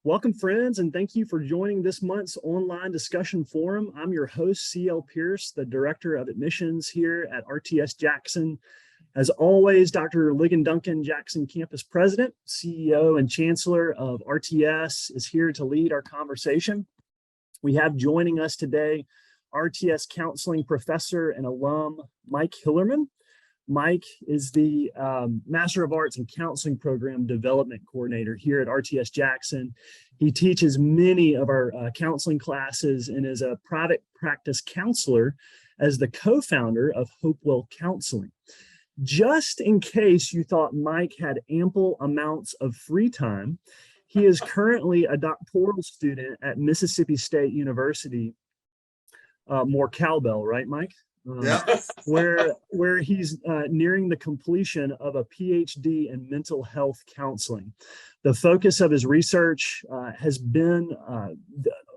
Welcome, friends, and thank you for joining this month's online discussion forum. I'm your host, C.L. Pierce, the Director of Admissions here at RTS Jackson. As always, Dr. Ligon Duncan, Jackson Campus President, CEO, and Chancellor of RTS, is here to lead our conversation. We have joining us today RTS Counseling Professor and alum Mike Hillerman. Mike is the Master of Arts in Counseling Program Development Coordinator here at RTS Jackson. He teaches many of our counseling classes and is a private practice counselor as the co-founder of Hopewell Counseling. Just in case you thought Mike had ample amounts of free time, he is currently a doctoral student at Mississippi State University. More cowbell, right, Mike? Yeah. where he's nearing the completion of a PhD in mental health counseling. The focus of his research has been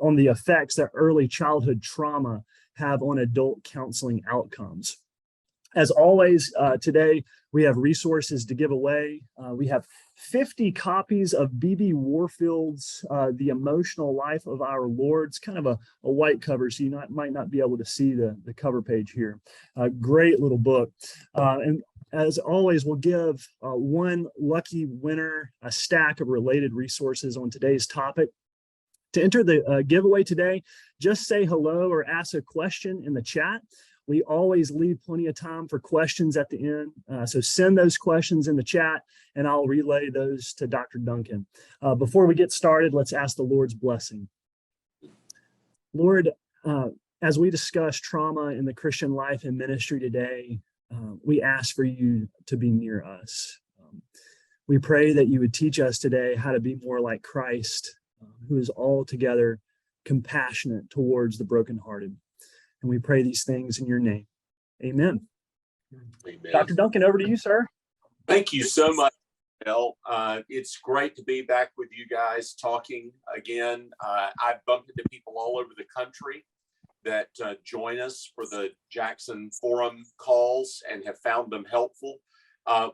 on the effects that early childhood trauma have on adult counseling outcomes. As always, today we have resources to give away. We have 50 copies of B.B. Warfield's The Emotional Life of Our Lord. It's kind of a white cover, so you might not be able to see the cover page here. Great little book. And as always, we'll give one lucky winner a stack of related resources on today's topic. To enter the giveaway today, just say hello or ask a question in the chat. We always leave plenty of time for questions at the end. So send those questions in the chat and I'll relay those to Dr. Duncan. Before we get started, let's ask the Lord's blessing. Lord, as we discuss trauma in the Christian life and ministry today, we ask for you to be near us. We pray that you would teach us today how to be more like Christ, who is altogether compassionate towards the brokenhearted. And we pray these things in your name. Amen. Amen. Dr. Duncan, over to you, sir. Thank you so much, Bill. It's great to be back with you guys talking again. I've bumped into people all over the country that join us for the Jackson Forum calls and have found them helpful.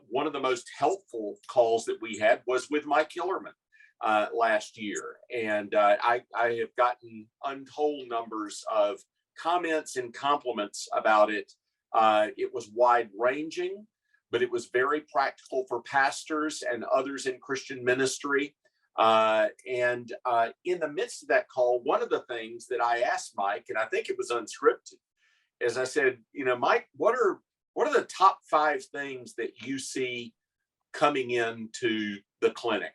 One of the most helpful calls that we had was with Mike Hillerman last year. And I have gotten untold numbers of comments and compliments about it. It was wide ranging, but it was very practical for pastors and others in Christian ministry. And in the midst of that call, one of the things that I asked Mike, and I think it was unscripted, is I said, Mike, what are the top 5 things that you see coming into the clinic?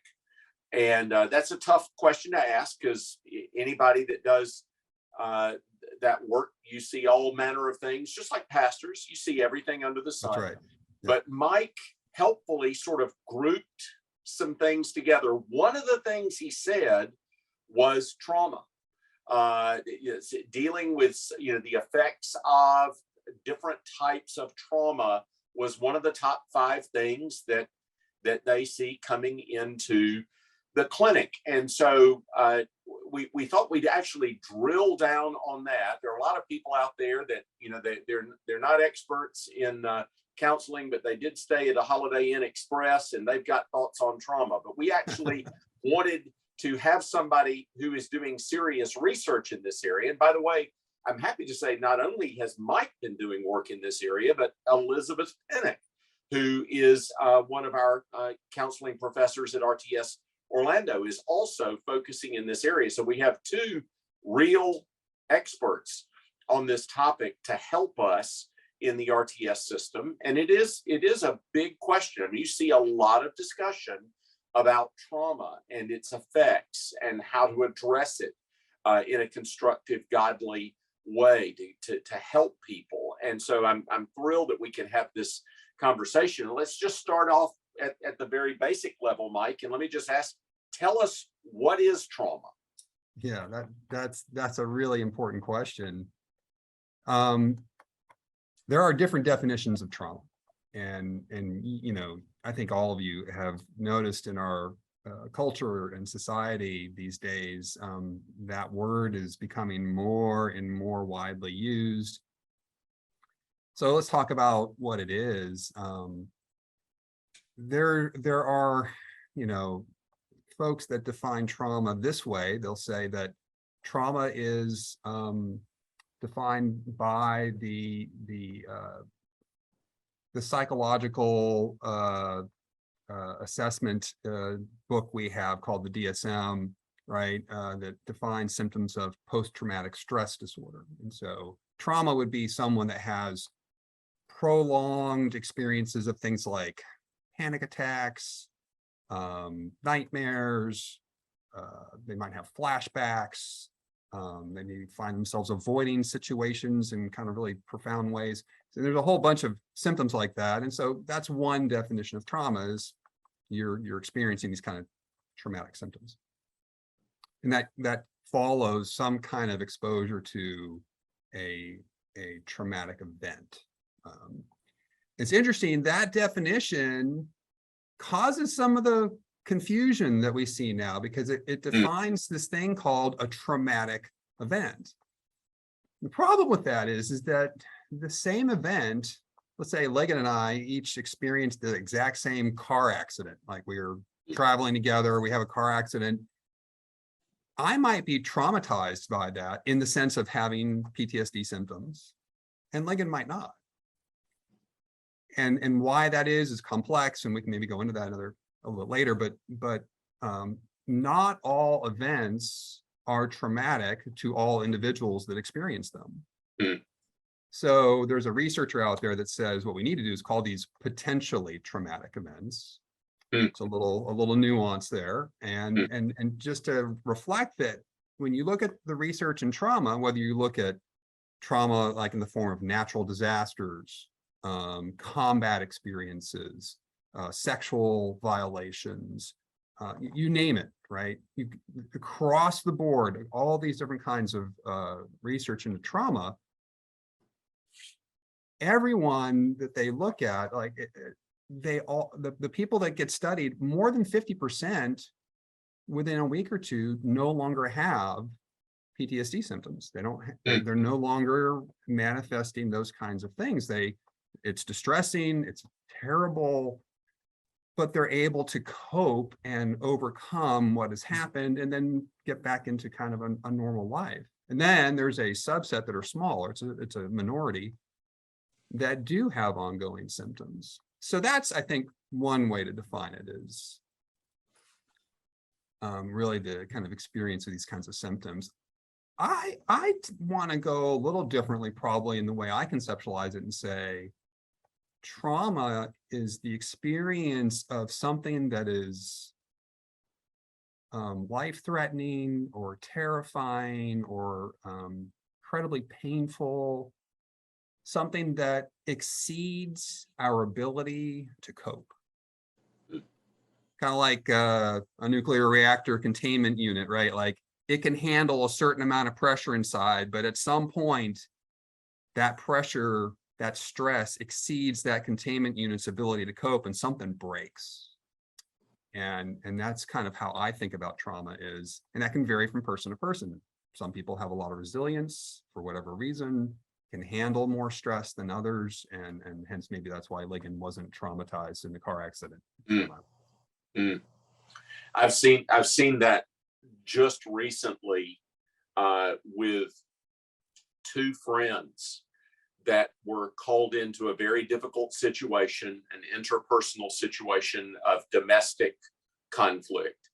And that's a tough question to ask because anybody that does that work, you see all manner of things, just like pastors, you see everything under the sun. That's right. Yeah. But Mike helpfully sort of grouped some things together. One of the things he said was trauma, dealing with the effects of different types of trauma was one of the top 5 things that they see coming into the clinic. And so we thought we'd actually drill down on that. There are a lot of people out there that, they're not experts in counseling, but they did stay at a Holiday Inn Express and they've got thoughts on trauma. But we actually wanted to have somebody who is doing serious research in this area. And by the way, I'm happy to say not only has Mike been doing work in this area, but Elizabeth Pennick, who is one of our counseling professors at RTS Orlando, is also focusing in this area. So we have 2 real experts on this topic to help us in the RTS system. And it is a big question. I mean, you see a lot of discussion about trauma and its effects and how to address it in a constructive, godly way to help people. And so I'm thrilled that we can have this conversation. Let's just start off at the very basic level, Mike, and let me just ask, tell us, what is trauma? Yeah, that's a really important question. There are different definitions of trauma, and I think all of you have noticed in our culture and society these days, that word is becoming more and more widely used. So let's talk about what it is. There are, folks that define trauma this way. They'll say that trauma is defined by the psychological assessment book we have called the DSM, right? That defines symptoms of post-traumatic stress disorder. And so trauma would be someone that has prolonged experiences of things like panic attacks, nightmares, they might have flashbacks, they may find themselves avoiding situations in kind of really profound ways. So there's a whole bunch of symptoms like that. And so that's one definition of trauma, is you're experiencing these kind of traumatic symptoms. And that follows some kind of exposure to a traumatic event. It's interesting, that definition causes some of the confusion that we see now, because it defines this thing called a traumatic event. The problem with that is that the same event, let's say Ligon and I each experienced the exact same car accident, like we were traveling together, we have a car accident. I might be traumatized by that in the sense of having PTSD symptoms, and Ligon might not. And why that is complex, and we can maybe go into that a little later, but not all events are traumatic to all individuals that experience them. So there's a researcher out there that says what we need to do is call these potentially traumatic events. It's a little nuance there, and just to reflect that when you look at the research in trauma, whether you look at trauma like in the form of natural disasters, combat experiences, sexual violations, you name it, right? Across the board, all these different kinds of research into trauma, everyone that they look at, like the people that get studied, more than 50% within a week or two no longer have PTSD symptoms. They don't, they're no longer manifesting those kinds of things. It's distressing, it's terrible, but they're able to cope and overcome what has happened and then get back into kind of a normal life. And then there's a subset that are smaller, it's a minority, that do have ongoing symptoms. So that's, I think, one way to define it is really the kind of experience of these kinds of symptoms. I want to go a little differently probably in the way I conceptualize it and say, trauma is the experience of something that is life-threatening or terrifying or incredibly painful, something that exceeds our ability to cope. Kind of like a nuclear reactor containment unit, right? Like it can handle a certain amount of pressure inside, but at some point, that pressure, that stress exceeds that containment unit's ability to cope and something breaks. And that's kind of how I think about trauma is, and that can vary from person to person. Some people have a lot of resilience for whatever reason, can handle more stress than others, and hence maybe that's why Ligon wasn't traumatized in the car accident. I've seen that just recently with two friends that were called into a very difficult situation, an interpersonal situation of domestic conflict.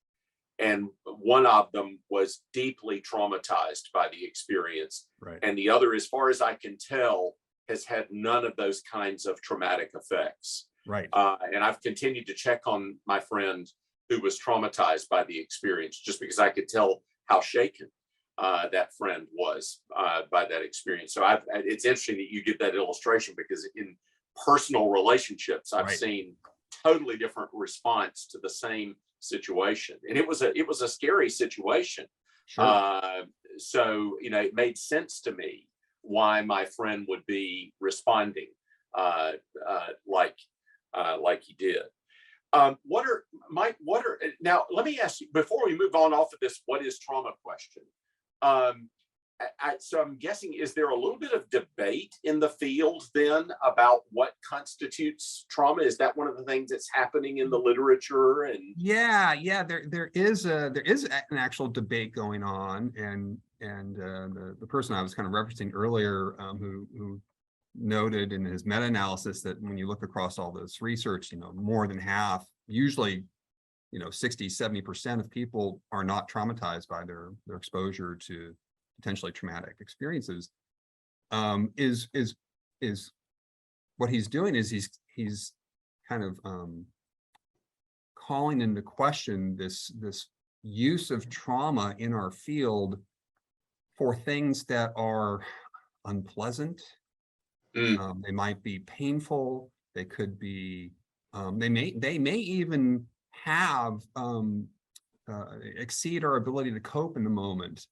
And one of them was deeply traumatized by the experience. Right. And the other, as far as I can tell, has had none of those kinds of traumatic effects. Right. And I've continued to check on my friend who was traumatized by the experience, just because I could tell how shaken that friend was by that experience. So it's interesting that you give that illustration, because in personal relationships, I've seen totally different response to the same situation, and it was a scary situation. Sure. So it made sense to me why my friend would be responding like he did. Now let me ask you, before we move on off of this what is trauma question, So I'm guessing, is there a little bit of debate in the field then about what constitutes trauma? Is that one of the things that's happening in the literature? And yeah, there is an actual debate going on, and the person I was kind of referencing earlier, who noted in his meta-analysis that when you look across all this research, more than half, usually 60-70% of people are not traumatized by their exposure to potentially traumatic experiences. Is what he's doing is he's kind of calling into question this use of trauma in our field for things that are unpleasant. They might be painful. They could be. They may even have exceed our ability to cope in the moment,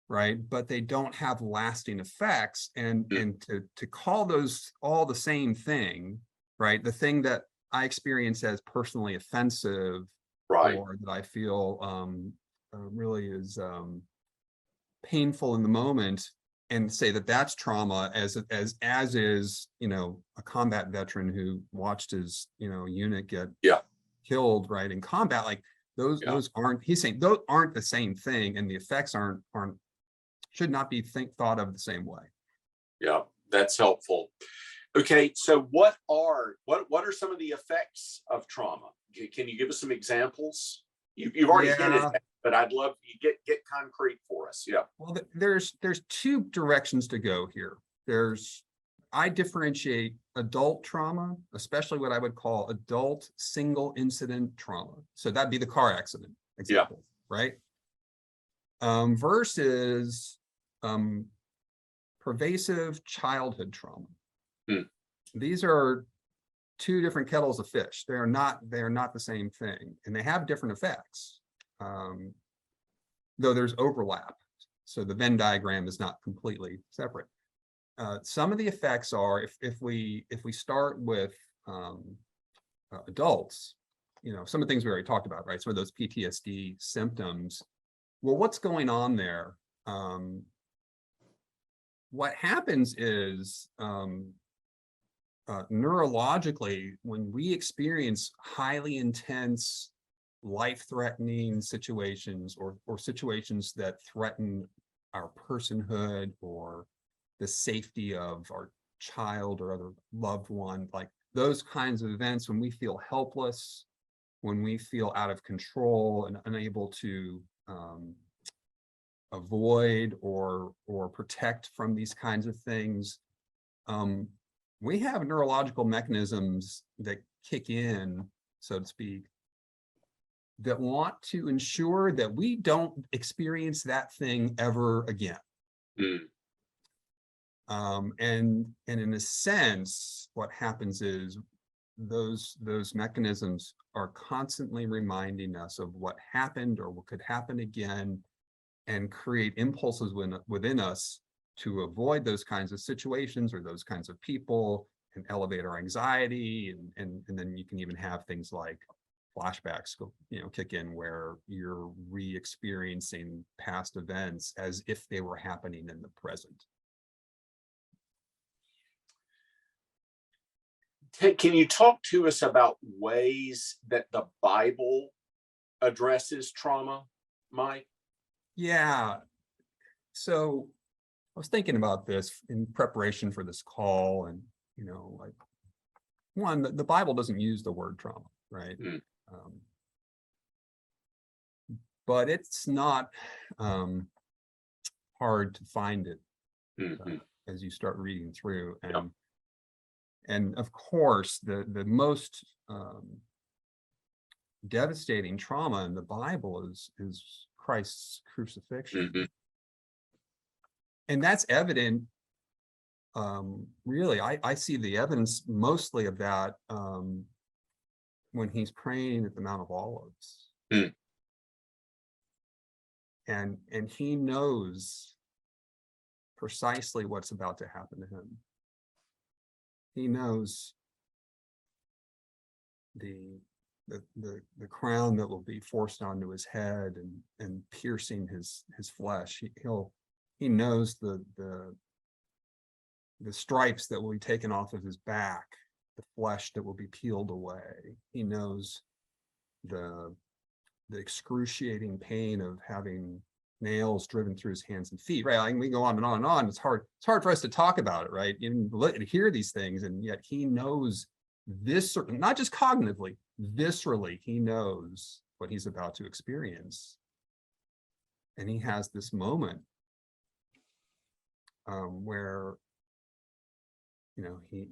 right? But they don't have lasting effects, and to call those all the same thing, right? The thing that I experience as personally offensive, right, or that I feel really is painful in the moment, and say that that's trauma, as is a combat veteran who watched his unit get killed, right, in combat. Like those aren't, he's saying those aren't the same thing, and the effects should not be thought of the same way. Yeah, that's helpful. Okay, so what are some of the effects of trauma? Can you give us some examples? You've already hinted at it, but I'd love you get concrete for us. Yeah. Well, there's two directions to go here. I differentiate adult trauma, especially what I would call adult single incident trauma. So that'd be the car accident example, right? Versus pervasive childhood trauma. These are two different kettles of fish. They are not the same thing, and they have different effects, though there's overlap. So the Venn diagram is not completely separate. Some of the effects are, if we start with adults, some of the things we already talked about, right? Some of those PTSD symptoms. Well, what's going on there? What happens is neurologically, when we experience highly intense, life-threatening situations, or situations that threaten our personhood or the safety of our child or other loved one, like those kinds of events, when we feel helpless, when we feel out of control and unable to avoid or protect from these kinds of things, we have neurological mechanisms that kick in, so to speak, that want to ensure that we don't experience that thing ever again. And in a sense, what happens is those mechanisms are constantly reminding us of what happened or what could happen again, and create impulses within us to avoid those kinds of situations or those kinds of people, and elevate our anxiety. And then you can even have things like flashbacks kick in, where you're re-experiencing past events as if they were happening in the present. Can you talk to us about ways that the Bible addresses trauma, Mike? Yeah. So I was thinking about this in preparation for this call, and like, one, the Bible doesn't use the word trauma, right? But it's not hard to find it as you start reading through, and of course the most devastating trauma in the Bible is Christ's crucifixion. And that's evident. Really, I see the evidence mostly of that when he's praying at the Mount of Olives. And he knows precisely what's about to happen to him. He knows the crown that will be forced onto his head and piercing his flesh. knows the stripes that will be taken off of his back, the flesh that will be peeled away. He knows the excruciating pain of having nails driven through his hands and feet, right? Like, we go on and on and on. It's hard for us to talk about it, right? And hear these things, and yet he knows this, not just cognitively, viscerally, he knows what he's about to experience. And he has this moment where, he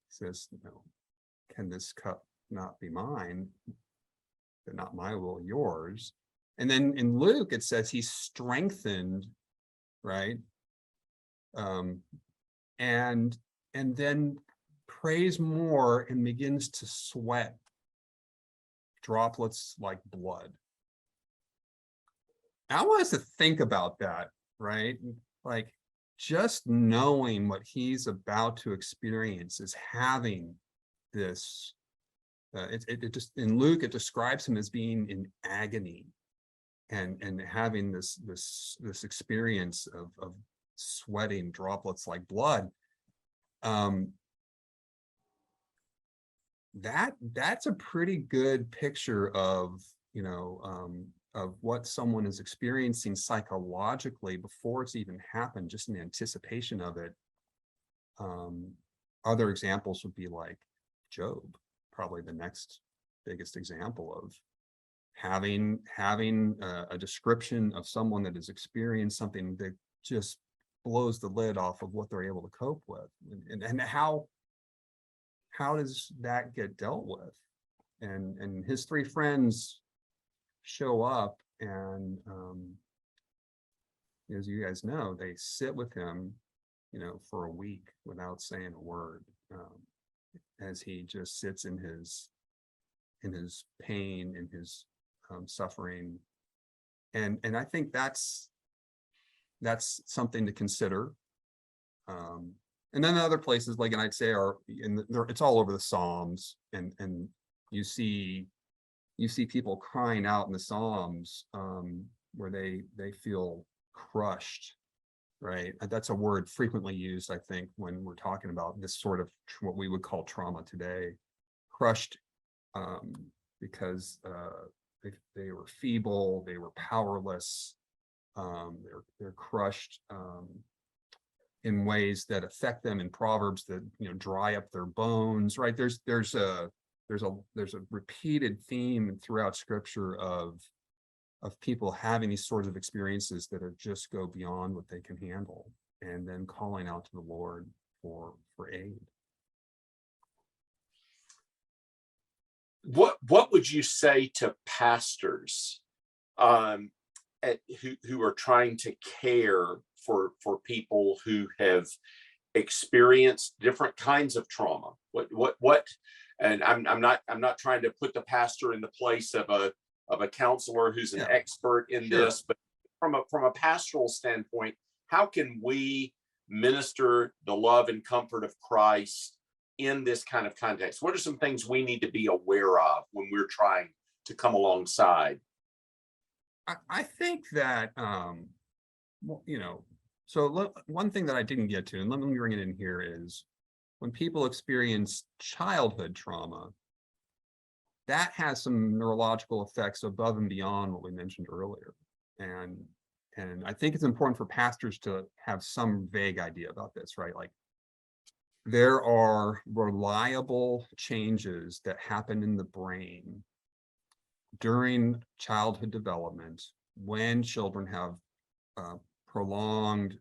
says, can this cup not be mine, but not my will, yours? And then in Luke, it says he's strengthened, right? And then prays more and begins to sweat droplets like blood. I want us to think about that, right? Like, just knowing what he's about to experience is having this. It just, in Luke, it describes him as being in agony, and having this experience of sweating droplets like blood. That's a pretty good picture of what someone is experiencing psychologically before it's even happened, just in anticipation of it. Other examples would be like Job, probably the next biggest example of having a description of someone that has experienced something that just blows the lid off of what they're able to cope with, and how does that get dealt with? And his three friends show up, and as you guys know, they sit with him, for a week without saying a word, as he just sits in his pain, in his suffering. And I think that's something to consider. And then other places, like, and I'd say it's all over the Psalms, and you see people crying out in the Psalms, where they feel crushed, right? That's a word frequently used, I think, when we're talking about this sort of what we would call trauma today. Crushed because they were feeble, they were powerless, they're crushed in ways that affect them in Proverbs that dry up their bones, right? There's a repeated theme throughout Scripture of people having these sorts of experiences that are just go beyond what they can handle, and then calling out to the Lord for aid. What would you say to pastors who are trying to care for people who have experienced different kinds of trauma? What? And I'm not trying to put the pastor in the place of a counselor who's an expert in this, but from a pastoral standpoint, how can we minister the love and comfort of Christ in this kind of context? What are some things we need to be aware of when we're trying to come alongside? I think that, so one thing that I didn't get to, and let me bring it in here, is when people experience childhood trauma, that has some neurological effects above and beyond what we mentioned earlier. And I think it's important for pastors to have some vague idea about this, right? Like, there are reliable changes that happen in the brain during childhood development when children have prolonged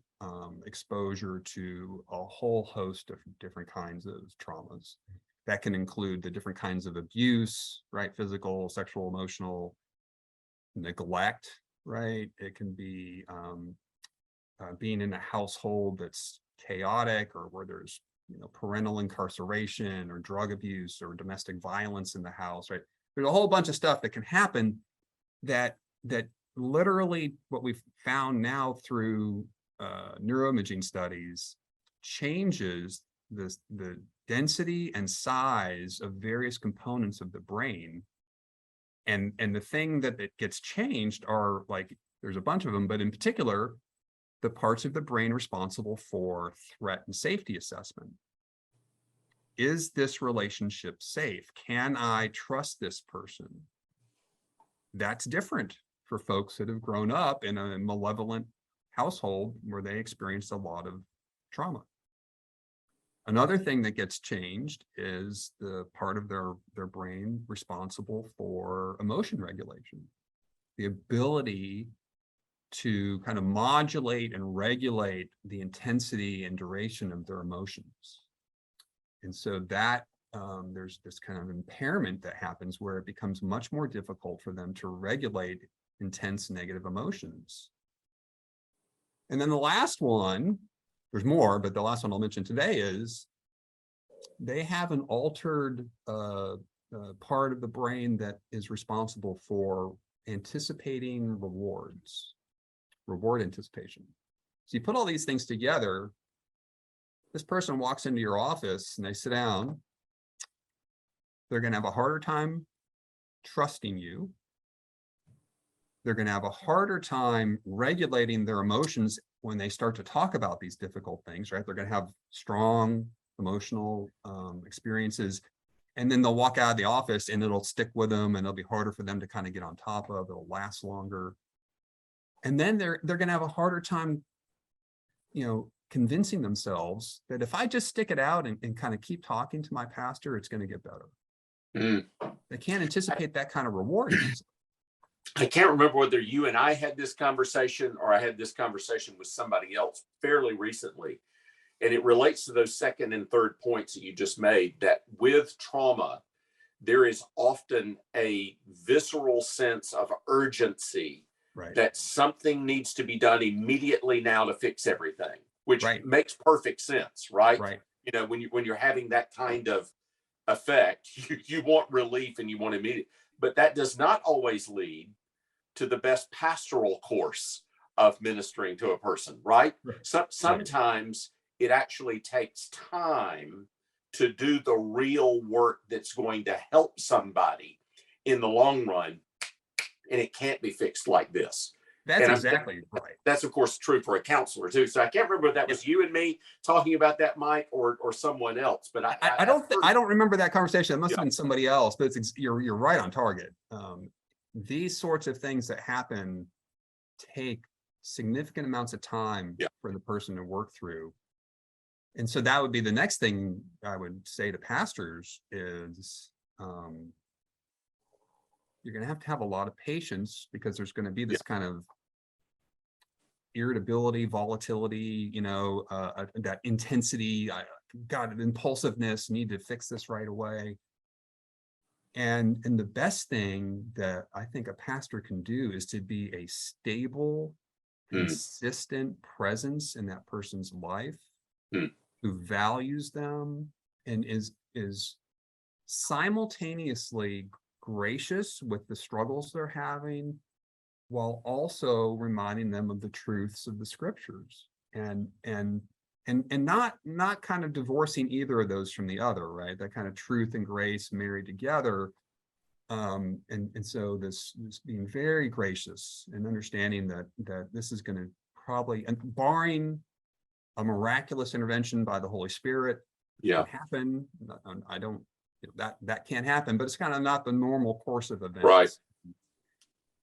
exposure to a whole host of different kinds of traumas. That can include the different kinds of abuse, right? Physical, sexual, emotional, neglect, right? It can be being in a household that's chaotic, or where there's parental incarceration or drug abuse or domestic violence in the house, right? There's a whole bunch of stuff that can happen that literally, what we've found now through neuroimaging studies, changes the density and size of various components of the brain. And the thing that it gets changed are, like, there's a bunch of them, but in particular, the parts of the brain responsible for threat and safety assessment. Is this relationship safe? Can I trust this person? That's different for folks that have grown up in a malevolent household where they experienced a lot of trauma. Another thing that gets changed is the part of their brain responsible for emotion regulation, the ability to kind of modulate and regulate the intensity and duration of their emotions. And so that there's this kind of impairment that happens where it becomes much more difficult for them to regulate intense negative emotions. And then the last one, there's more, but the last one I'll mention today is they have an altered part of the brain that is responsible for anticipating rewards, reward anticipation. So you put all these things together, this person walks into your office and they sit down, they're going to have a harder time trusting you. They're going to have a harder time regulating their emotions when they start to talk about these difficult things, right? They're going to have strong emotional experiences, and then they'll walk out of the office and it'll stick with them and it'll be harder for them to kind of get on top of. It'll last longer. And then they're going to have a harder time, convincing themselves that if I just stick it out and kind of keep talking to my pastor, it's going to get better. They can't anticipate that kind of reward. I can't remember whether you and I had this conversation or I had this conversation with somebody else fairly recently. And it relates to those second and third points that you just made, that with trauma, there is often a visceral sense of urgency, Right, that something needs to be done immediately now to fix everything, which right, makes perfect sense, right? right. When you're having that kind of effect, you want relief and you want immediate, but that does not always lead to the best pastoral course of ministering to a person, right? Sometimes it actually takes time to do the real work that's going to help somebody in the long run, and it can't be fixed like this. That's exactly right. That's of course true for a counselor too. So I can't remember if that was you and me talking about that, Mike, or someone else. But I don't remember that conversation. It must have been somebody else. But you're right on target. These sorts of things that happen take significant amounts of time for the person to work through. And so that would be the next thing I would say to pastors is you're going to have a lot of patience, because there's going to be this kind of irritability, volatility, that intensity, impulsiveness, need to fix this right away. And the best thing that I think a pastor can do is to be a stable, consistent presence in that person's life, who values them and is simultaneously gracious with the struggles they're having, while also reminding them of the truths of the scriptures, and not kind of divorcing either of those from the other, right? That kind of truth and grace married together. And so this being very gracious and understanding that this is going to probably, and barring a miraculous intervention by the Holy Spirit, can happen. I don't, that can't happen, but it's kind of not the normal course of events. Right.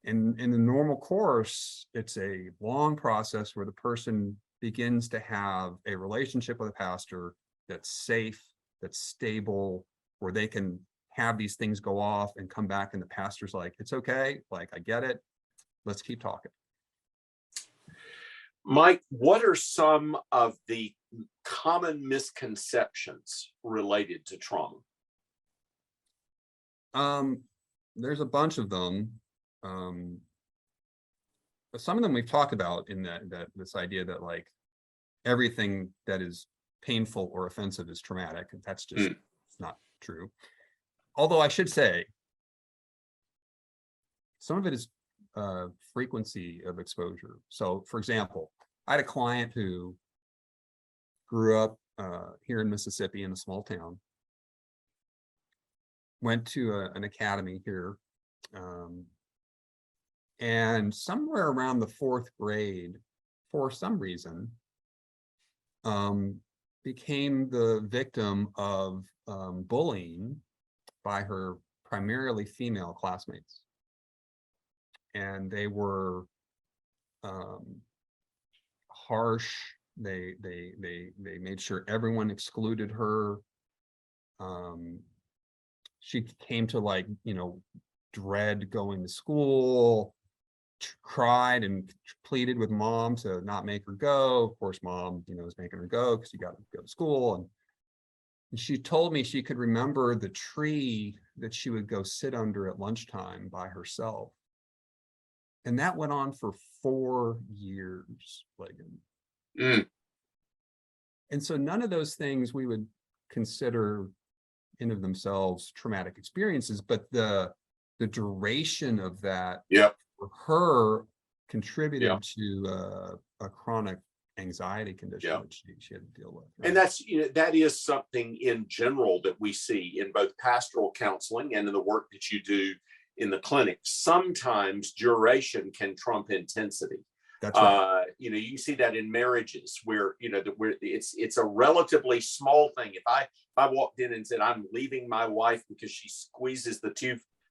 In the normal course, it's a long process where the person begins to have a relationship with a pastor that's safe, that's stable, where they can have these things go off and come back, and the pastor's like, it's okay, like, I get it, let's keep talking. Mike, what are some of the common misconceptions related to trauma? There's a bunch of them. But some of them we've talked about, in that this idea that like everything that is painful or offensive is traumatic. That's just not true. Although I should say, some of it is frequency of exposure. So for example, I had a client who grew up here in Mississippi in a small town, went to an academy here, and somewhere around the fourth grade, for some reason, became the victim of bullying by her primarily female classmates. And they were harsh. They made sure everyone excluded her. She came to, like, dread going to school, cried and pleaded with mom to not make her go. Of course, mom, was making her go because you got to go to school. And she told me she could remember the tree that she would go sit under at lunchtime by herself. And that went on for 4 years, Ligon. And so none of those things we would consider in of themselves traumatic experiences, but the duration of that for her contributed to a chronic anxiety condition that she had to deal with. Right? And that's, that is something in general that we see in both pastoral counseling and in the work that you do in the clinic. Sometimes duration can trump intensity. That's right. You see that in marriages where, where it's a relatively small thing. If I walked in and said, I'm leaving my wife because she squeezes the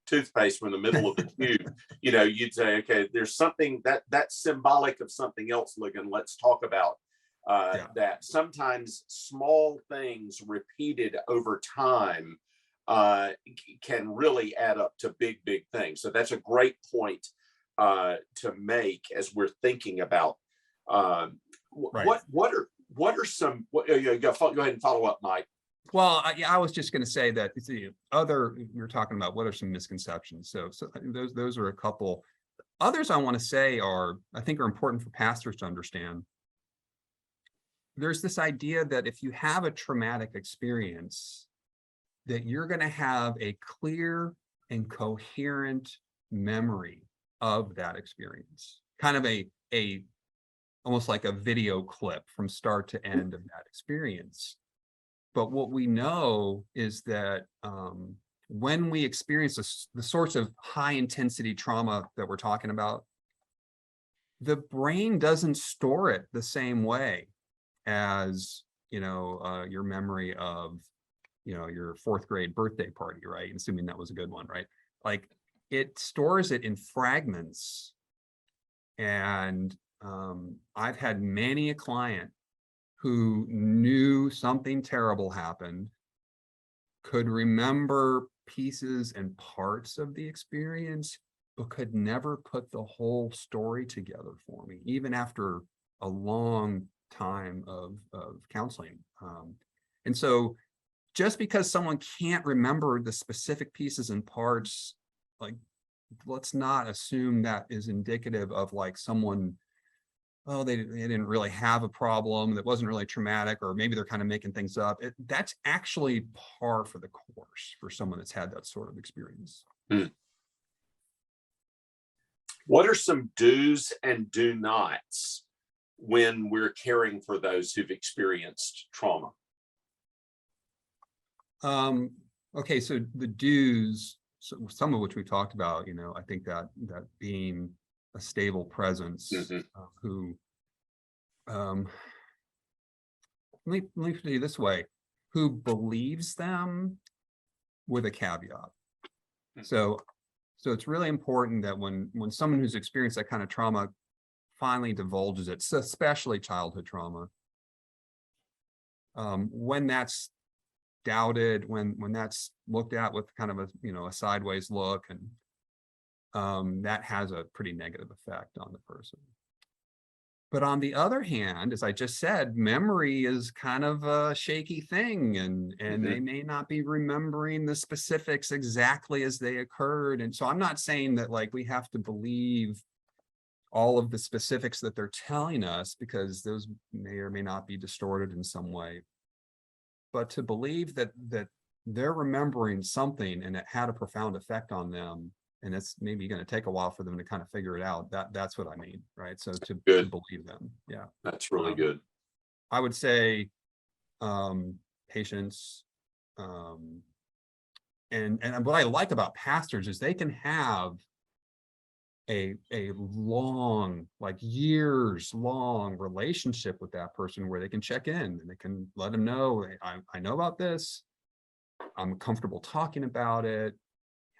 toothpaste from the middle of the tube, you'd say, okay, there's something that's symbolic of something else, Ligon. Let's talk about that. Sometimes small things repeated over time can really add up to big things. So that's a great point to make as we're thinking about what are some. Go ahead and follow up, Mike. Well, I was just going to say that you're talking about what are some misconceptions. So those are a couple. Others I want to say I think are important for pastors to understand. There's this idea that if you have a traumatic experience, that you're going to have a clear and coherent memory of that experience, kind of a almost like a video clip from start to end of that experience. But what we know is that when we experience the sorts of high intensity trauma that we're talking about, the brain doesn't store it the same way as your memory of your 4th grade birthday party, right? Assuming that was a good one, right? Like, it stores it in fragments. And I've had many a client who knew something terrible happened, could remember pieces and parts of the experience, but could never put the whole story together for me, even after a long time of counseling. And so just because someone can't remember the specific pieces and parts, like, let's not assume that is indicative of like someone, they didn't really have a problem, that wasn't really traumatic, or maybe they're kind of making things up. That's actually par for the course for someone that's had that sort of experience. What are some do's and do nots when we're caring for those who've experienced trauma? Okay, so the do's, some of which we talked about, I think that being a stable presence, who, let me put it this way, who believes them with a caveat. So it's really important that when someone who's experienced that kind of trauma finally divulges it, so especially childhood trauma, when that's doubted, when that's looked at with kind of a sideways look, and that has a pretty negative effect on the person. But on the other hand, as I just said, memory is kind of a shaky thing, and they may not be remembering the specifics exactly as they occurred. And so I'm not saying that like we have to believe all of the specifics that they're telling us, because those may or may not be distorted in some way. But to believe that they're remembering something and it had a profound effect on them, and it's maybe going to take a while for them to kind of figure it out. That's what I mean, right? So to believe them, yeah, that's really good. I would say patience, and what I like about pastors is they can have a long, like years long relationship with that person where they can check in and they can let them know, I know about this. I'm comfortable talking about it.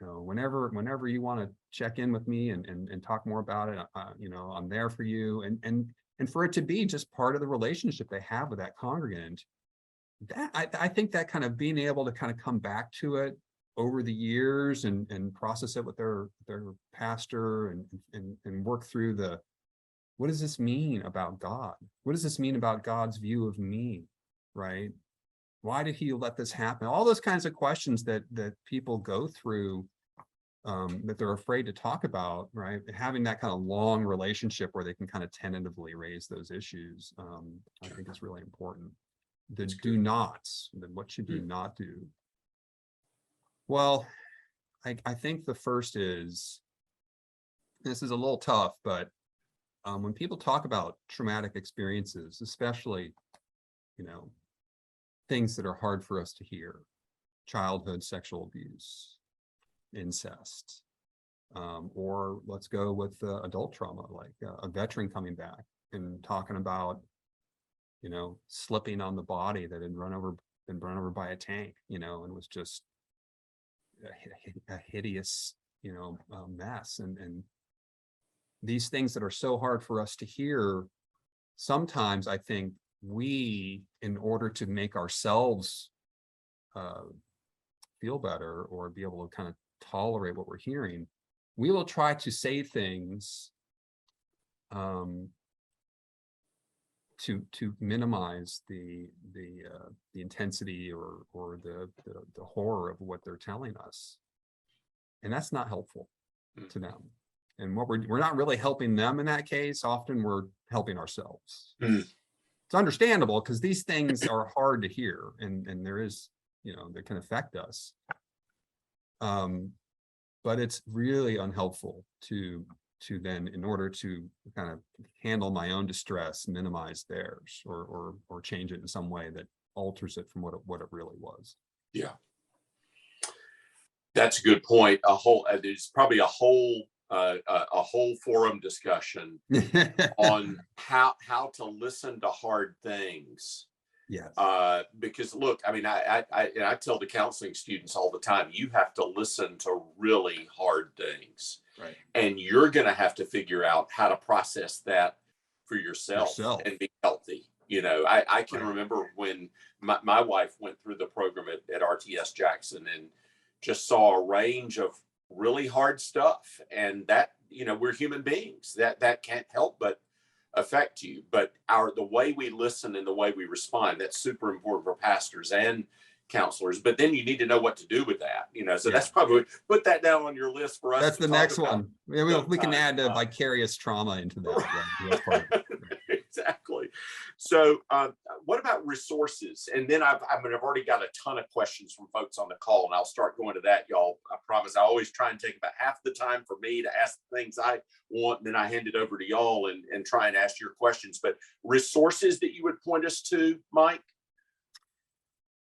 You know, whenever you want to check in with me and talk more about it, you know, I'm there for you. And for it to be just part of the relationship they have with that congregant, that I think that kind of being able to kind of come back to it over the years and process it with their pastor and work through what does this mean about God? What does this mean about God's view of me, right? Why did he let this happen? All those kinds of questions that people go through, that they're afraid to talk about, right? Having that kind of long relationship where they can kind of tentatively raise those issues, I think is really important. The do nots, what should you not do? Well, I think the first is, this is a little tough, but when people talk about traumatic experiences, especially, you know, things that are hard for us to hear, childhood sexual abuse, incest, or let's go with adult trauma, like a veteran coming back and talking about, you know, slipping on the body that had been run over by a tank, you know, and was just a hideous, you know, mess. And these things that are so hard for us to hear, sometimes I think we, in order to make ourselves feel better or be able to kind of tolerate what we're hearing, we will try to say things to minimize the intensity or the horror of what they're telling us, and that's not helpful to them. And what we're not really helping them in that case. Often we're helping ourselves. It's understandable because these things are hard to hear, and there is, you know, that can affect us. But it's really unhelpful to then, in order to kind of handle my own distress, minimize theirs or change it in some way that alters it from what it really was. Yeah, that's a good point. There's probably a whole forum discussion on how to listen to hard things. Yes. Because look, I mean, I tell the counseling students all the time, you have to listen to really hard things. Right. And you're going to have to figure out how to process that for yourself. And be healthy. You know, I can remember when my wife went through the program at RTS Jackson and just saw a range of really hard stuff. And that, you know, we're human beings, that can't help but affect you. But the way we listen and the way we respond, that's super important for pastors and counselors. But then you need to know what to do with that, you know. So that's probably, put that down on your list for us. That's the next one. We can add vicarious trauma into that. Right? Exactly. So what about resources? And then I've already got a ton of questions from folks on the call, and I'll start going to that, y'all. I promise. I always try and take about half the time for me to ask the things I want, and then I hand it over to y'all and try and ask your questions. But resources that you would point us to, Mike?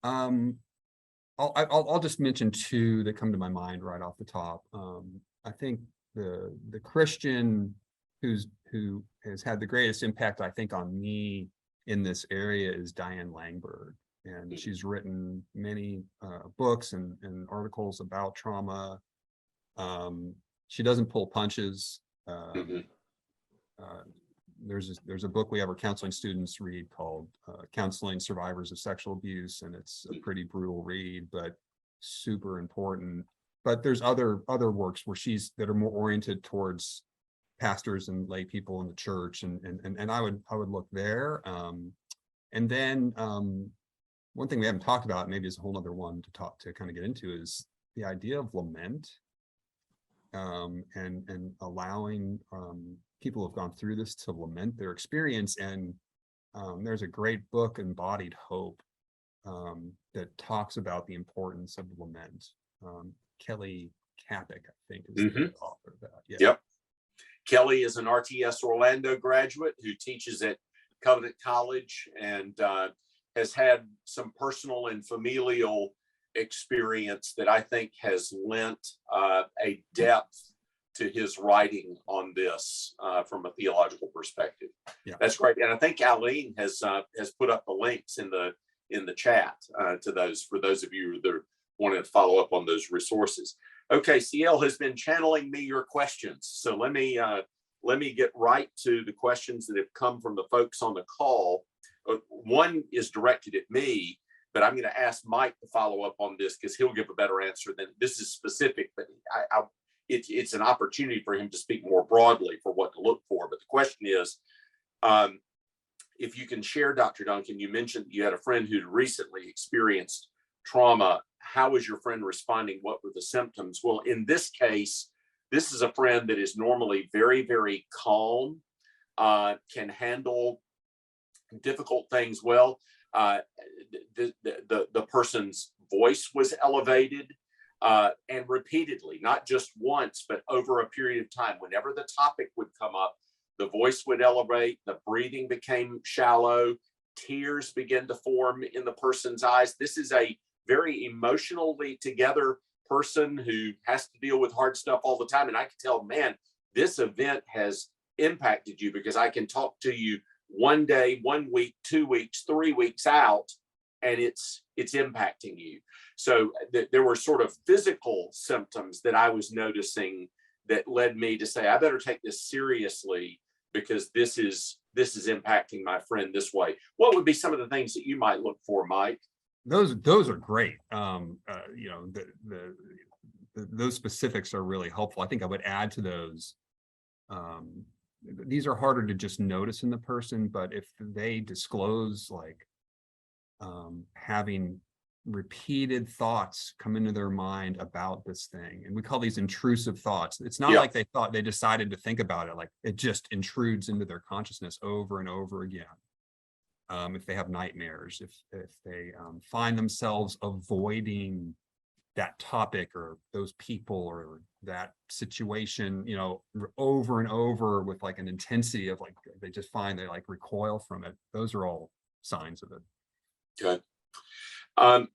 I'll just mention two that come to my mind right off the top. I think the Christian who has had the greatest impact, I think, on me in this area is Diane Langberg, and she's written many books and articles about trauma. She doesn't pull punches. There's a book we have our counseling students read called Counseling Survivors of Sexual Abuse, and it's a pretty brutal read, but super important. But there's other works where that are more oriented towards pastors and lay people in the church, and I would look there. And then one thing we haven't talked about, maybe is a whole other one to kind of get into, is the idea of lament, and allowing people who have gone through this to lament their experience. And there's a great book, Embodied Hope, that talks about the importance of lament. Kelly Kapic, I think, is the author of that. Yeah. Yep. Kelly is an RTS Orlando graduate who teaches at Covenant College and has had some personal and familial experience that I think has lent a depth his writing on this from a theological perspective. Yeah. That's great. And I think Aline has put up the links in the chat to those, for those of you that want to follow up on those resources. Okay, CL has been channeling me your questions. So let me get right to the questions that have come from the folks on the call. One is directed at me, but I'm going to ask Mike to follow up on this because he'll give a better answer than this is specific, but it's an opportunity for him to speak more broadly for what to look for. But the question is, if you can share, Dr. Duncan, you mentioned you had a friend who'd recently experienced trauma. How was your friend responding? What were the symptoms? Well, in this case, this is a friend that is normally very, very calm, can handle difficult things well. The person's voice was elevated and repeatedly, not just once, but over a period of time. Whenever the topic would come up, the voice would elevate, the breathing became shallow, tears began to form in the person's eyes. This is a very emotionally together person who has to deal with hard stuff all the time. And I can tell, man, this event has impacted you, because I can talk to you one day, 1 week, 2 weeks, 3 weeks out, and it's impacting you. So there were sort of physical symptoms that I was noticing that led me to say, I better take this seriously, because this is impacting my friend this way. What would be some of the things that you might look for, Mike? Those are great. Those specifics are really helpful. I think I would add to those. These are harder to just notice in the person, but if they disclose like having repeated thoughts come into their mind about this thing, and we call these intrusive thoughts. It's not like they decided to think about it, like it just intrudes into their consciousness over and over again. If they have nightmares, if they find themselves avoiding that topic or those people or that situation, over and over with like an intensity of like, they just find they like recoil from it. Those are all signs of it. Good.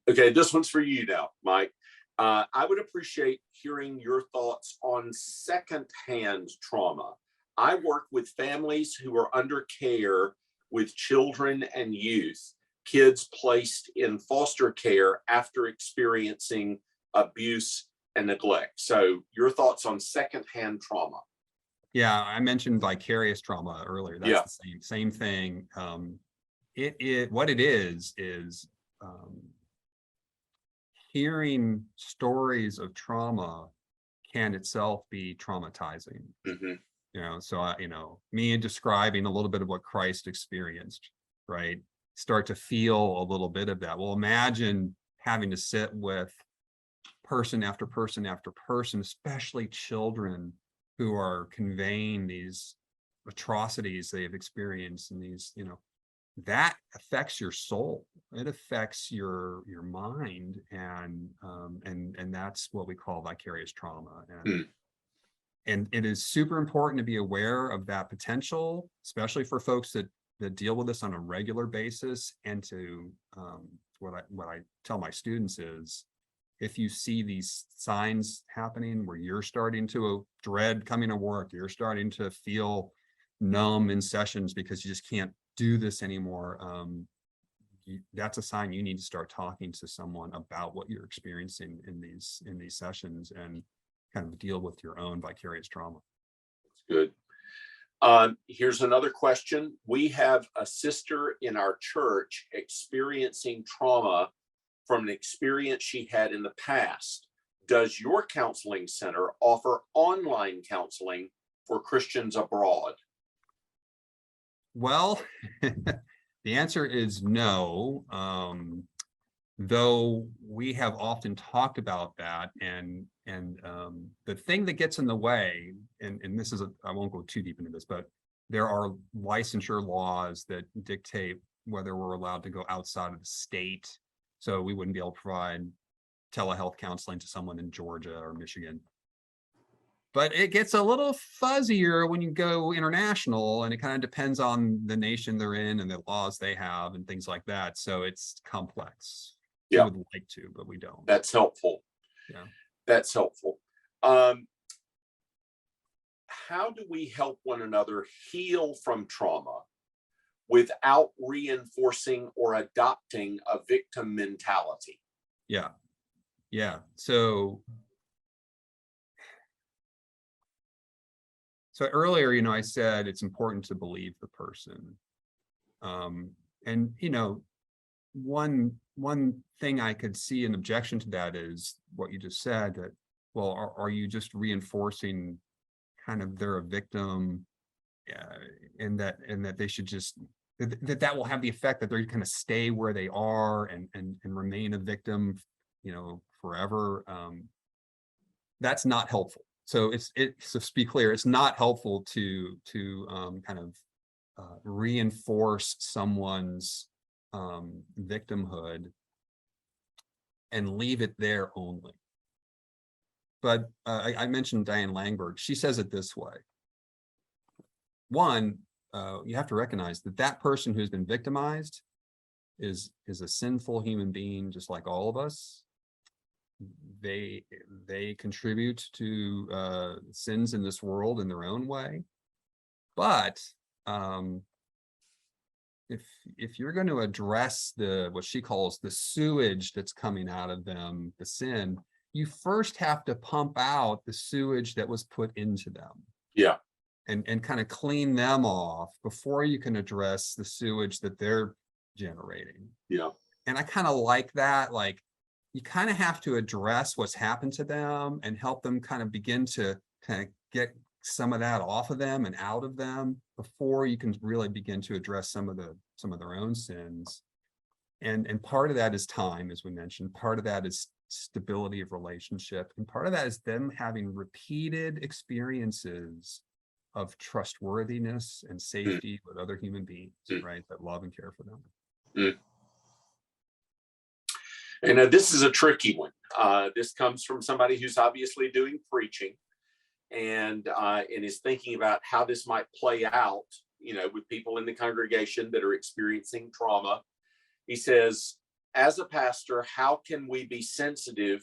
Okay, this one's for you now, Mike. I would appreciate hearing your thoughts on secondhand trauma. I work with families who are under care with children and youth, kids placed in foster care after experiencing abuse and neglect. So your thoughts on secondhand trauma? Yeah, I mentioned vicarious trauma earlier. That's the same thing. What it is hearing stories of trauma can itself be traumatizing. Mm-hmm. So me describing a little bit of what Christ experienced, right? Start to feel a little bit of that. Well, imagine having to sit with person after person after person, especially children who are conveying these atrocities they've experienced, and these, that affects your soul. It affects your mind, and that's what we call vicarious trauma. And it is super important to be aware of that potential, especially for folks that deal with this on a regular basis. And to what I tell my students is, if you see these signs happening where you're starting to dread coming to work, you're starting to feel numb in sessions because you just can't do this anymore, that's a sign you need to start talking to someone about what you're experiencing in these sessions, and kind of deal with your own vicarious trauma. Good. Here's another question. We have a sister in our church experiencing trauma from an experience she had in the past. Does your counseling center offer online counseling for Christians abroad? Well, the answer is no. Though we have often talked about that, and the thing that gets in the way, and this is I won't go too deep into this, but there are licensure laws that dictate whether we're allowed to go outside of the state. So we wouldn't be able to provide telehealth counseling to someone in Georgia or Michigan. But it gets a little fuzzier when you go international, and it kind of depends on the nation they're in and the laws they have and things like that. So it's complex. Yeah. We would like to, but we don't. That's helpful. Yeah. That's helpful. how do we help one another heal from trauma without reinforcing or adopting a victim mentality? Yeah. Yeah. So earlier, I said it's important to believe the person. And, one thing I could see an objection to that is what you just said, that, well, are you just reinforcing kind of they're a victim, and that they should just, that will have the effect that they're going to stay where they are and remain a victim, forever. That's not helpful. So so to be clear, it's not helpful to kind of reinforce someone's victimhood and leave it there only. But I mentioned Diane Langberg. She says it this way. One, you have to recognize that person who's been victimized is a sinful human being, just like all of us. They contribute to sins in this world in their own way. But if you're going to address what she calls the sewage that's coming out of them, the sin, you first have to pump out the sewage that was put into them. Yeah. And kind of clean them off before you can address the sewage that they're generating. Yeah. And I kind of like that. Like, you kind of have to address what's happened to them and help them kind of begin to kind of get some of that off of them and out of them before you can really begin to address some of their own sins. And part of that is time, as we mentioned. Part of that is stability of relationship, and part of that is them having repeated experiences of trustworthiness and safety with other human beings, right, that love and care for them. And this is a tricky one. This comes from somebody who's obviously doing preaching and is thinking about how this might play out, with people in the congregation that are experiencing trauma. He says, as a pastor, how can we be sensitive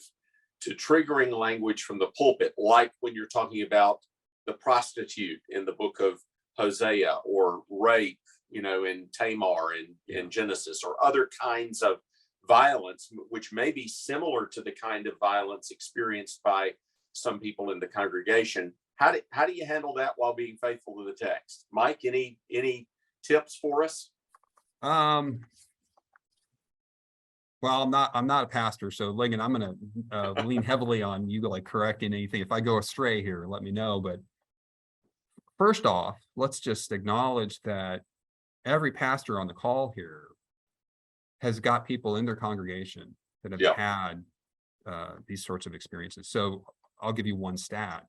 to triggering language from the pulpit, like when you're talking about the prostitute in the book of Hosea, or rape, in Tamar in Genesis, or other kinds of violence, which may be similar to the kind of violence experienced by some people in the congregation? How do you handle that while being faithful to the text? Mike, any tips for us? Well, I'm not a pastor, so Ligon, I'm going to lean heavily on you, like correcting anything. If I go astray here, let me know. But first off, let's just acknowledge that every pastor on the call here has got people in their congregation that have had these sorts of experiences. So I'll give you one stat.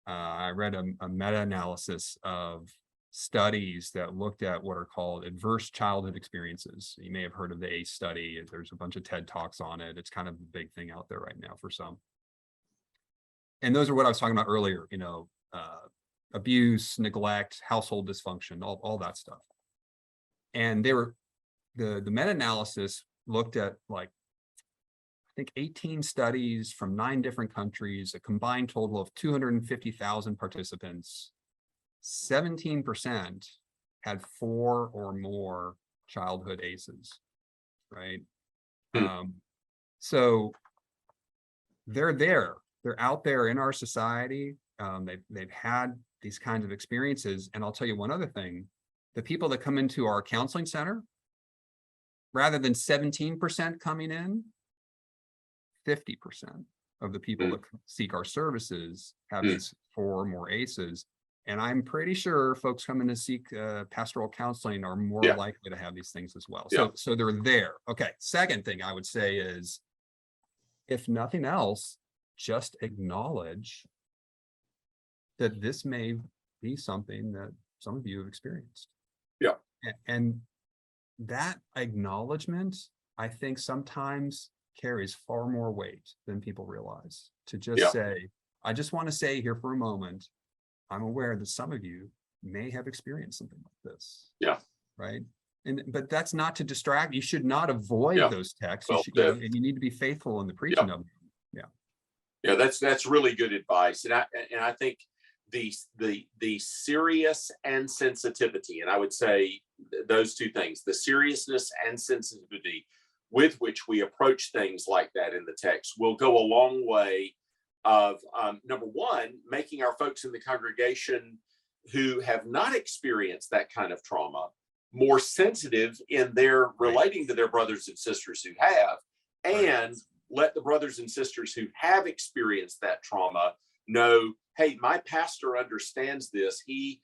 I read a meta-analysis of studies that looked at what are called adverse childhood experiences. You may have heard of the ACE study. There's a bunch of TED Talks on it. It's kind of a big thing out there right now for some. And those are what I was talking about earlier, abuse, neglect, household dysfunction, all that stuff. And they were, the meta-analysis looked at, like, I think 18 studies from 9 different countries, a combined total of 250,000 participants. 17% had 4 or more childhood ACEs, right? So they're out there in our society. They've had these kinds of experiences. And I'll tell you one other thing: the people that come into our counseling center, rather than 17% coming in, 50% of the people that seek our services have these 4 or more ACEs. And I'm pretty sure folks coming to seek pastoral counseling are more likely to have these things as well. So they're there. Okay. Second thing I would say is, if nothing else, just acknowledge that this may be something that some of you have experienced. Yeah. And that acknowledgement, I think, sometimes carries far more weight than people realize. To just say, I just want to say here for a moment, I'm aware that some of you may have experienced something like this. Yeah. Right. But that's not to distract. You should not avoid those texts. And you need to be faithful in the preaching of them. Yeah. Yeah, that's really good advice. And I think the serious and sensitivity, and I would say those two things, the seriousness and sensitivity with which we approach things like that in the text, will go a long way of, number one, making our folks in the congregation who have not experienced that kind of trauma more sensitive in their relating to their brothers and sisters who have, and let the brothers and sisters who have experienced that trauma know, hey, my pastor understands this. He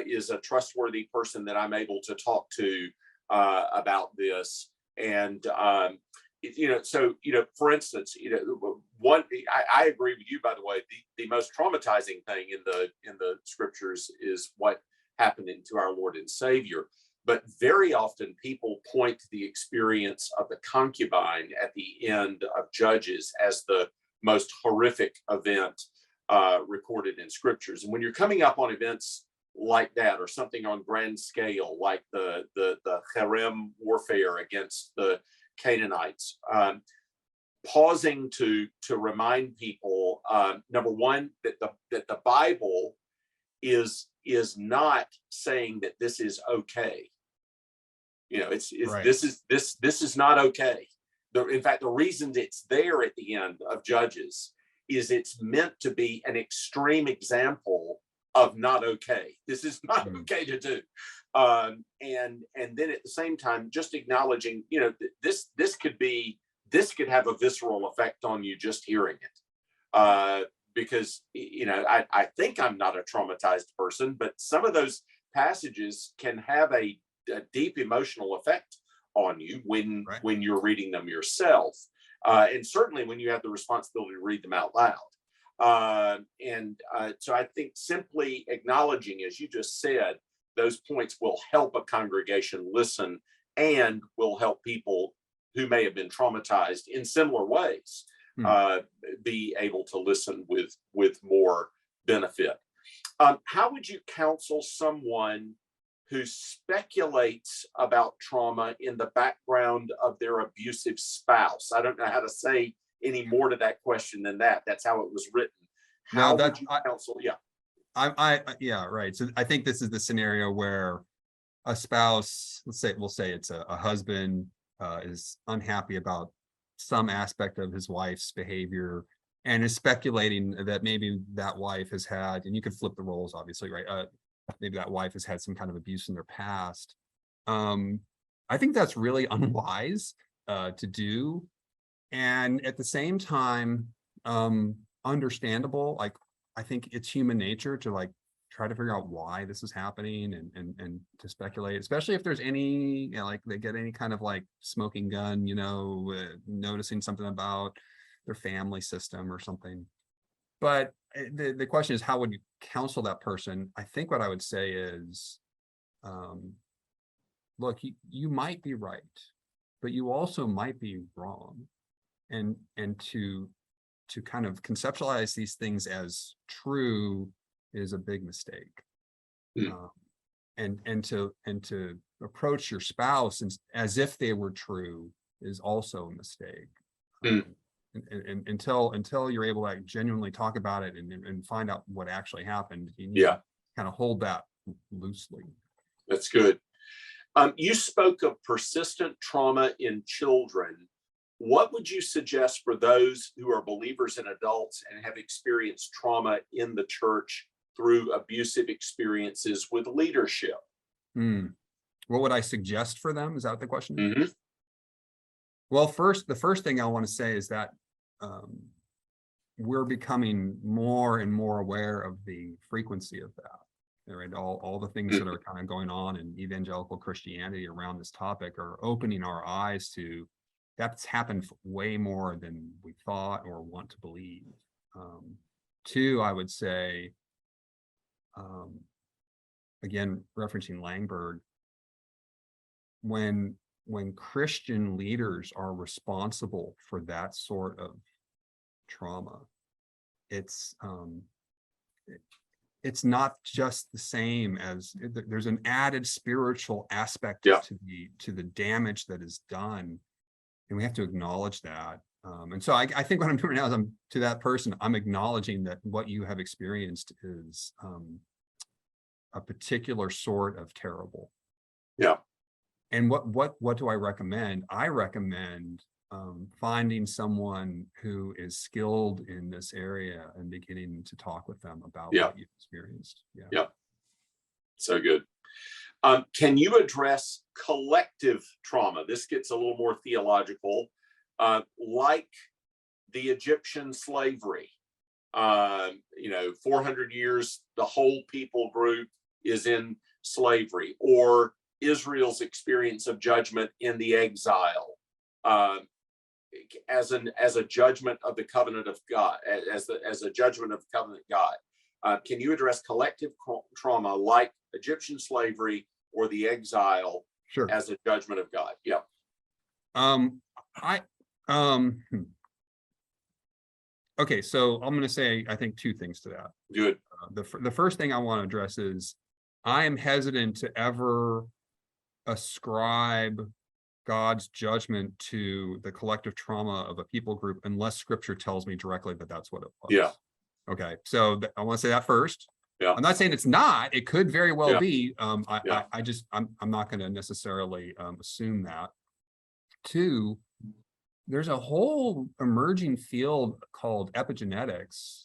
is a trustworthy person that I'm able to talk to about this. And so for instance, I agree with you. By the way, the most traumatizing thing in the scriptures is what happened to our Lord and Savior. But very often people point to the experience of the concubine at the end of Judges as the most horrific event recorded in scriptures. And when you're coming up on events like that, or something on grand scale, like the Harem warfare against the Canaanites, pausing to remind people, number one, that the Bible is not saying that this is okay. This is not okay. In fact, the reason it's there at the end of Judges is it's meant to be an extreme example of not okay. This is not okay to do. And then at the same time, just acknowledging, this could have a visceral effect on you just hearing it. Because, I think I'm not a traumatized person, but some of those passages can have a deep emotional effect on you when you're reading them yourself. And certainly when you have the responsibility to read them out loud. So I think simply acknowledging, as you just said, those points will help a congregation listen, and will help people who may have been traumatized in similar ways be able to listen with more benefit. How would you counsel someone who speculates about trauma in the background of their abusive spouse? I don't know how to say any more to that question than that. That's how it was written. How would you counsel? Right. So I think this is the scenario where a spouse, we'll say it's a husband, is unhappy about some aspect of his wife's behavior and is speculating that maybe that wife has had, and you could flip the roles, obviously, right? Maybe that wife has had some kind of abuse in their past. I think that's really unwise to do. And at the same time, understandable. Like, I think it's human nature to try to figure out why this is happening and to speculate, especially if there's any, they get any kind of smoking gun, noticing something about their family system or something. But the question is, how would you counsel that person? I think what I would say is, look, you might be right, but you also might be wrong. And to kind of conceptualize these things as true is a big mistake. And to approach your spouse as if they were true is also a mistake. And until you're able to genuinely talk about it and find out what actually happened, you need to kind of hold that loosely. That's good. You spoke of persistent trauma in children. What would you suggest for those who are believers and adults and have experienced trauma in the church through abusive experiences with leadership? What would I suggest for them? Is that the question? Mm-hmm. Well, the first thing I want to say is that we're becoming more and more aware of the frequency of that. Right? All the things that are kind of going on in evangelical Christianity around this topic are opening our eyes to that's happened way more than we thought or want to believe. Two, I would say, again, referencing Langberg, when Christian leaders are responsible for that sort of trauma, it's not just the same as there's an added spiritual aspect to the damage that is done, and we have to acknowledge that. And so I think what I'm doing now is to that person, I'm acknowledging that what you have experienced is a particular sort of terrible. Yeah. And what do I recommend? I recommend finding someone who is skilled in this area and beginning to talk with them about what you've experienced. Yeah. So good. Can you address collective trauma? This gets a little more theological, like the Egyptian slavery. 400 years, the whole people group is in slavery, or Israel's experience of judgment in the exile, as a judgment of the covenant of God, as a judgment of covenant God. Can you address collective trauma like Egyptian slavery or the exile as a judgment of God? Yeah. Okay, so I'm going to say, I think, two things to that. Good. The first thing I want to address is I am hesitant to ever ascribe God's judgment to the collective trauma of a people group unless scripture tells me directly that that's what it was. Yeah. Okay, so I want to say that first. Yeah. I'm not saying it's not. It could very well be. I'm not going to necessarily assume that. Two, there's a whole emerging field called epigenetics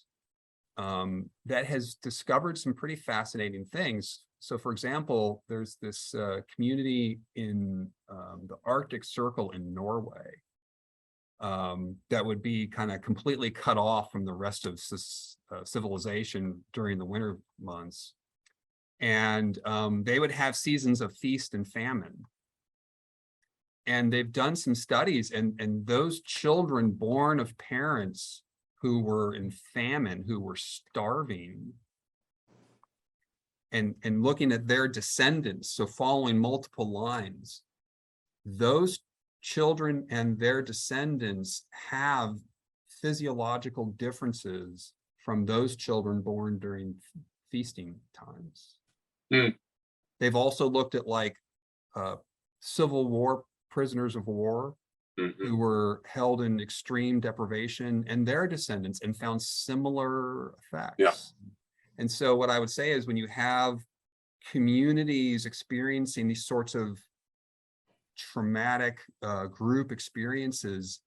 that has discovered some pretty fascinating things. So, for example, there's this community in the Arctic Circle in Norway that would be kind of completely cut off from the rest of civilization during the winter months. And they would have seasons of feast and famine. And they've done some studies, and those children born of parents who were in famine, who were starving, and looking at their descendants, so following multiple lines, those children and their descendants have physiological differences from those children born during feasting times. They've also looked at Civil War prisoners of war who were held in extreme deprivation and their descendants, and found similar effects. Yeah. And so what I would say is when you have communities experiencing these sorts of traumatic group experiences,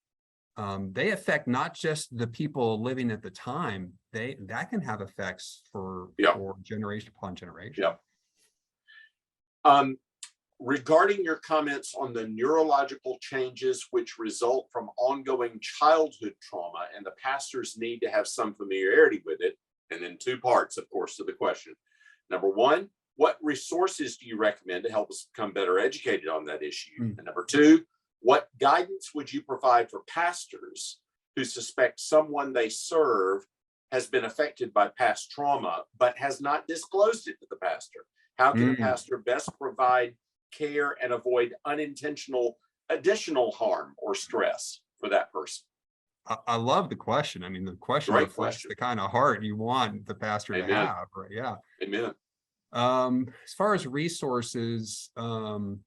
they affect not just the people living at the time, that can have effects for generation upon generation. Yeah. Regarding your comments on the neurological changes which result from ongoing childhood trauma and the pastor's need to have some familiarity with it, and then two parts, of course, to the question. Number one, what resources do you recommend to help us become better educated on that issue? And number two, what guidance would you provide for pastors who suspect someone they serve has been affected by past trauma, but has not disclosed it to the pastor? How can a pastor best provide care and avoid unintentional additional harm or stress for that person? I love the question. I mean, the question reflects the kind of heart you want the pastor to have, right? Yeah. Amen. As far as resources, there's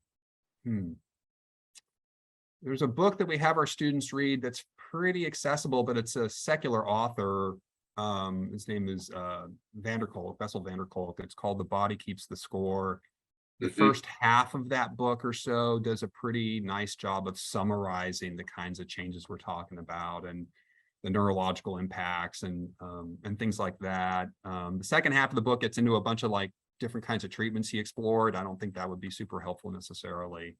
a book that we have our students read that's pretty accessible, but it's a secular author. His name is Bessel van der Kolk. It's called The Body Keeps the Score. The first half of that book or so does a pretty nice job of summarizing the kinds of changes we're talking about and the neurological impacts and things like that. The second half of the book gets into a bunch of different kinds of treatments he explored. I don't think that would be super helpful necessarily.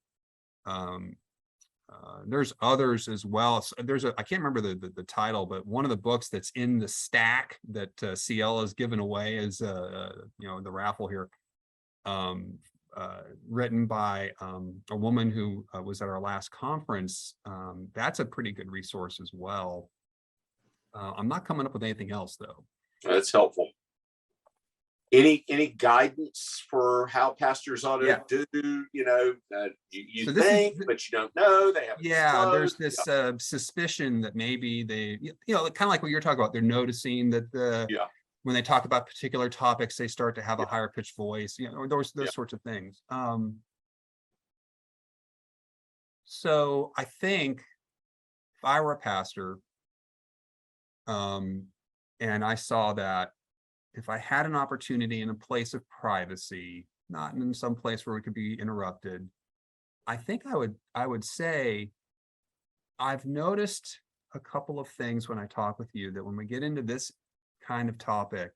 There's others as well. So I can't remember the title, but one of the books that's in the stack that CL has given away is the raffle here. Written by a woman who was at our last conference. That's a pretty good resource as well. I'm not coming up with anything else though. That's helpful. Any guidance for how pastors ought to do? You so think, but you don't know. They have there's this suspicion that maybe they, kind of like what you're talking about. They're noticing that when they talk about particular topics, they start to have a higher pitched voice, or those sorts of things. So I think if I were a pastor, and I saw that if I had an opportunity in a place of privacy, not in some place where we could be interrupted, I think I would say, I've noticed a couple of things when I talk with you, that when we get into this kind of topic,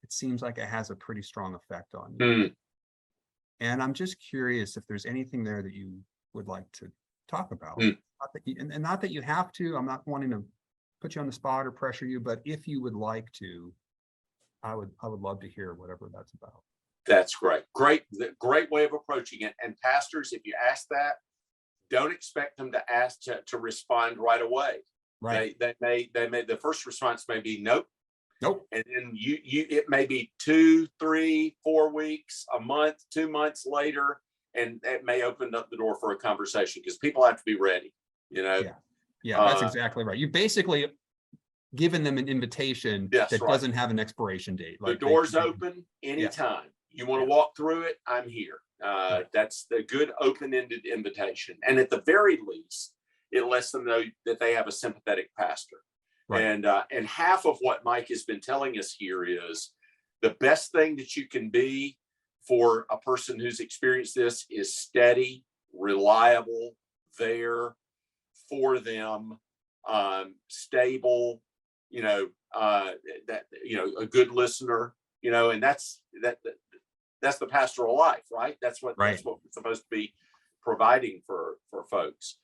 it seems like it has a pretty strong effect on you. Mm. And I'm just curious if there's anything there that you would like to talk about. Mm. Not that and not that you have to. I'm not wanting to put you on the spot or pressure you, but if you would like to, I would love to hear whatever that's about. That's great. Great way of approaching it. And pastors, if you ask that, don't expect them to ask to respond right away. Right. They may the first response may be nope. Nope. And then it may be 2, 3, 4 weeks, a month, 2 months later, and it may open up the door for a conversation, because people have to be ready, you know. Yeah, that's exactly right. You basically given them an invitation that right. doesn't have an expiration date. The door's open anytime. You want to walk through it, I'm here. That's the good open-ended invitation. And at the very least, it lets them know that they have a sympathetic pastor. Right. And half of what Mike has been telling us here is the best thing that you can be for a person who's experienced this is steady, reliable, there for them, stable, that, a good listener, and that's the pastoral life, right? That's what we're supposed to be providing for folks.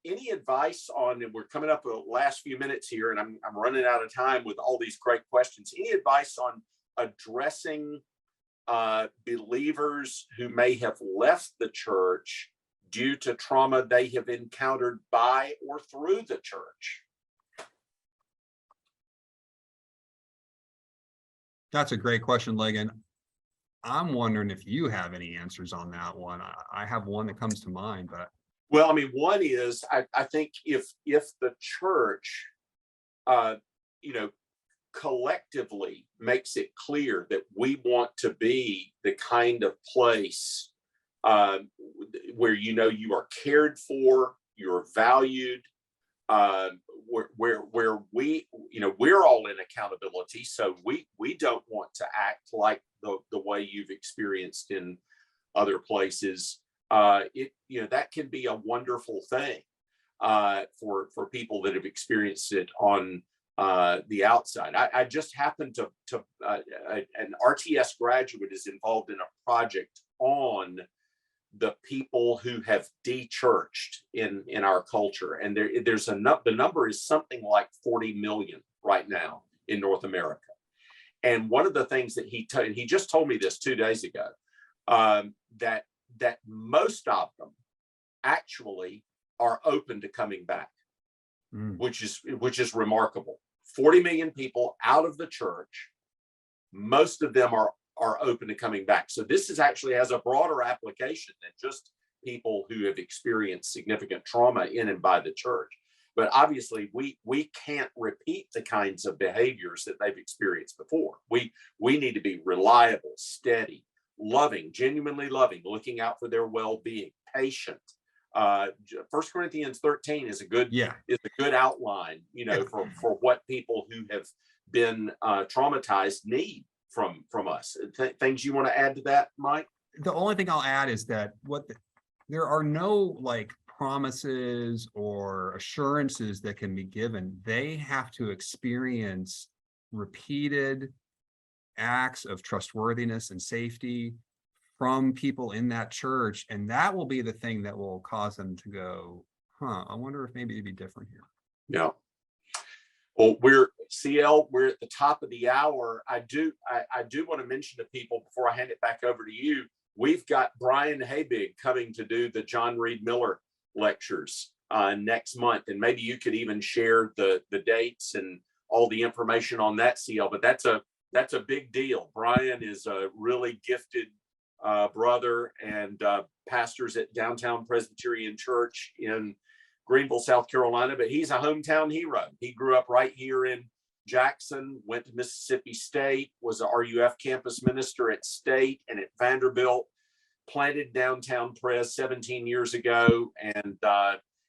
Any advice on, and we're coming up the last few minutes here, and I'm running out of time with all these great questions. Any advice on addressing believers who may have left the church due to trauma they have encountered by or through the church? That's a great question, Ligon. I'm wondering if you have any answers on that one. I have one that comes to mind, but well, I mean, one is I think if the church, collectively makes it clear that we want to be the kind of place where you are cared for, you're valued, where we we're all in accountability, so we don't want to act like the way you've experienced in other places. That can be a wonderful thing for people that have experienced it on the outside. I just happened to an RTS graduate is involved in a project on the people who have de-churched in our culture, and the number is something like 40 million right now in North America. And one of the things that he just told me this 2 days ago, that most of them actually are open to coming back, which is remarkable. 40 million people out of the church, most of them are open to coming back. So this actually has a broader application than just people who have experienced significant trauma in and by the church. But obviously, we can't repeat the kinds of behaviors that they've experienced before. We need to be reliable, steady, loving, genuinely loving, looking out for their well-being, patient. 1 Corinthians 13 is a good outline, for what people who have been traumatized need from us. Things you want to add to that, Mike? The only thing I'll add is that there are no promises or assurances that can be given. They have to experience repeated acts of trustworthiness and safety from people in that church, and that will be the thing that will cause them to go, I wonder if maybe it'd be different here. Yeah. Well, we're at the top of the hour. I do want to mention to people before I hand it back over to you, we've got Brian Habig coming to do the John Reed Miller lectures next month, and maybe you could even share the dates and all the information on that, CL. But that's a big deal. Brian is a really gifted brother and pastors at Downtown Presbyterian Church in Greenville, South Carolina, but he's a hometown hero. He grew up right here in Jackson, went to Mississippi State, was a RUF campus minister at State and at Vanderbilt, planted Downtown Pres 17 years ago, and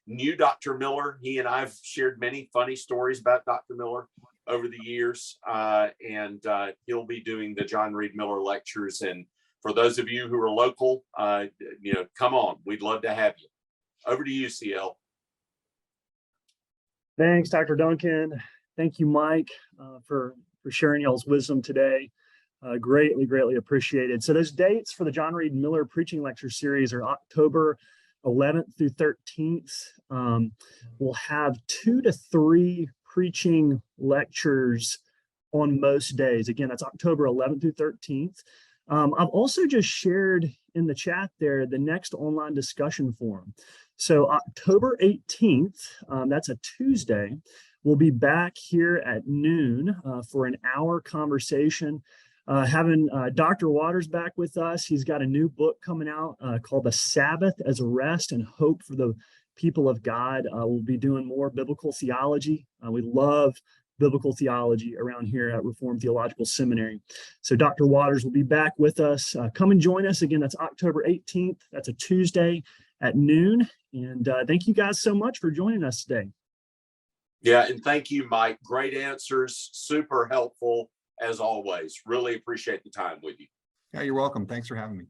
knew Dr. Miller. He and I've shared many funny stories about Dr. Miller over the years, and he'll be doing the John Reed Miller lectures. And for those of you who are local, come on, we'd love to have you. Over to you, CL. Thanks, Dr. Duncan. Thank you, Mike, for sharing y'all's wisdom today. Greatly appreciated. So those dates for the John Reed Miller preaching lecture series are October 11th through 13th. We'll have 2 to 3 preaching lectures on most days. Again, that's October 11th through 13th. I've also just shared in the chat there the next online discussion forum. So October 18th, that's a Tuesday, we'll be back here at noon for an hour conversation. Having Dr. Waters back with us. He's got a new book coming out called The Sabbath as a Rest and Hope for the People of God. We'll be doing more biblical theology. We love biblical theology around here at Reformed Theological Seminary. So Dr. Waters will be back with us. Come and join us. Again, that's October 18th. That's a Tuesday at noon. And thank you guys so much for joining us today. Yeah, and thank you, Mike. Great answers, super helpful as always. Really appreciate the time with you. Yeah, you're welcome. Thanks for having me.